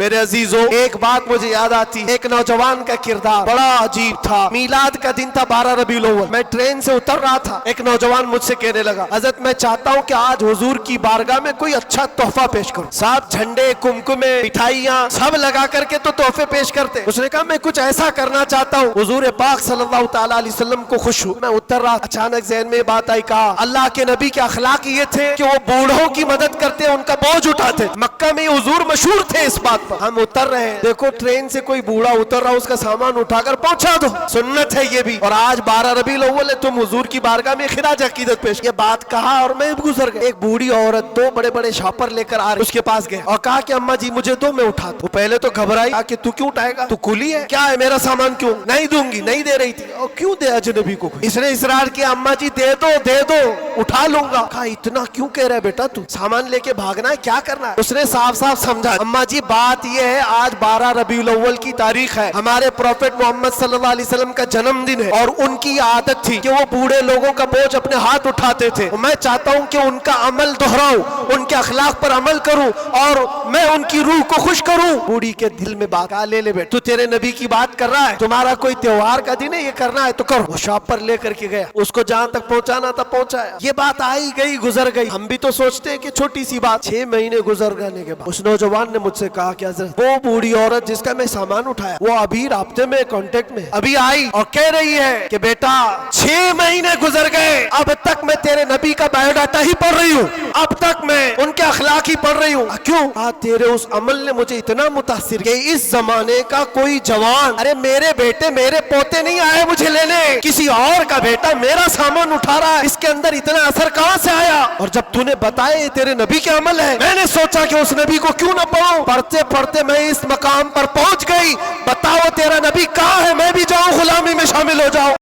میرے عزیزوں، ایک بات مجھے یاد آتی، ایک نوجوان کا کردار بڑا عجیب تھا۔ میلاد کا دن تھا 12 ربیع الاول، میں ٹرین سے اتر رہا تھا، ایک نوجوان مجھ سے کہنے لگا، حضرت میں چاہتا ہوں کہ آج حضور کی بارگاہ میں کوئی اچھا تحفہ پیش کروں۔ صاحب جھنڈے، کمکمے، مٹھائیاں سب لگا کر کے تو تحفے پیش کرتے۔ اس نے کہا میں کچھ ایسا کرنا چاہتا ہوں حضور پاک صلی اللہ تعالی علیہ وسلم کو خوش ہوں۔ میں اتر رہا، اچانک ذہن میں بات آئی، کہا اللہ کے نبی کے اخلاق یہ تھے کہ وہ بوڑھوں کی مدد کرتے، ان کا بوجھ اٹھاتے۔ مکہ میں حضور مشہور تھے اس بات پر۔ ہم اتر رہے ہیں، دیکھو ٹرین سے کوئی بوڑھا اتر رہا، اس کا سامان اٹھا کر پہنچا دو، سنت ہے یہ بھی۔ اور آج 12 ربیع الاول ہے، تم حضور کی بارگاہ میں خراج عقیدت پیش۔ یہ بات کہا اور میں گزر گیا۔ ایک بوڑھی عورت 2 بڑے بڑے شاپر لے کر آ رہی، اس کے پاس گئے اور کہا کہ اماں جی مجھے دو، میں اٹھاتا ہوں۔ وہ پہلے تو گھبرائی، کہا کہ تو کیوں اٹھائے گا، تو کلی ہے کیا ہے، میرا سامان کیوں نہیں دوں گی؟ نہیں دے رہی تھی۔ اور کیوں دے اجنبی کو؟ اس نے اصرار کیا، اماں جی دے دو دے دو، اٹھا لوں گا۔ کہا اتنا کیوں کہہ رہا ہے بیٹا، تو سامان لے کے بھاگنا ہے، کیا کرنا ہے؟ اس نے صاف صاف سمجھا، اماں جی بات یہ ہے آج 12 ربیع الاول کی تاریخ ہے، ہمارے پروفیٹ محمد صلی اللہ علیہ وسلم کا جنم دن ہے، اور ان کی عادت تھی کہ وہ بوڑھے لوگوں کا بوجھ اپنے ہاتھ اٹھاتے تھے۔ میں چاہتا ہوں کہ ان کا عمل دہراؤں، ان کے اخلاق پر عمل کروں اور میں ان کی روح کو خوش کروں۔ بوڑھی کے دل میں بات آ، لے لے بیٹا، تو تیرے نبی کی بات کر رہا ہے، تمہارا کوئی تہوار کا دن ہے، یہ کرنا ہے تو کرو۔ وہ شاپ پر لے کر کے گیا، اس کو جہاں تک پہنچانا تھا پہنچایا۔ یہ بات آئی گئی گزر گئی، ہم بھی تو سوچتے ہیں کہ چھوٹی سی بات۔ 6 مہینے گزر جانے کے بعد اس نوجوان نے مجھ سے کہا کہ حضرت وہ بوڑھی عورت جس کا میں سامان اٹھایا، وہ ابھی رابطے میں، کانٹیکٹ میں، ابھی آئی اور کہہ رہی ہے کہ بیٹا 6 مہینے گزر گئے، اب تک میں تیرے نبی کا بایو ڈاٹا ہی پڑھ رہی ہوں، اب تک میں ان کے اخلاق ہی پڑھ رہی ہوں۔ کیوں؟ کہا تیرے اس عمل نے مجھے اتنا متاثر کہ اس زمانے کا کوئی جوان، ارے میرے بیٹے میرے پوتے نہیں آئے مجھے لینے، کسی اور کا بیٹا میرا سامان اٹھا رہا ہے، اس کے اندر اتنا اثر کہاں سے آیا؟ اور جب تو نے بتایا یہ تیرے نبی کے عمل ہے، میں نے سوچا کہ اس نبی کو کیوں نہ پڑھوں۔ پڑھتے پڑھتے میں اس مقام پر پہنچ گئی، بتاؤ تیرا نبی کہاں ہے، میں بھی جاؤں غلامی میں شامل ہو جاؤں۔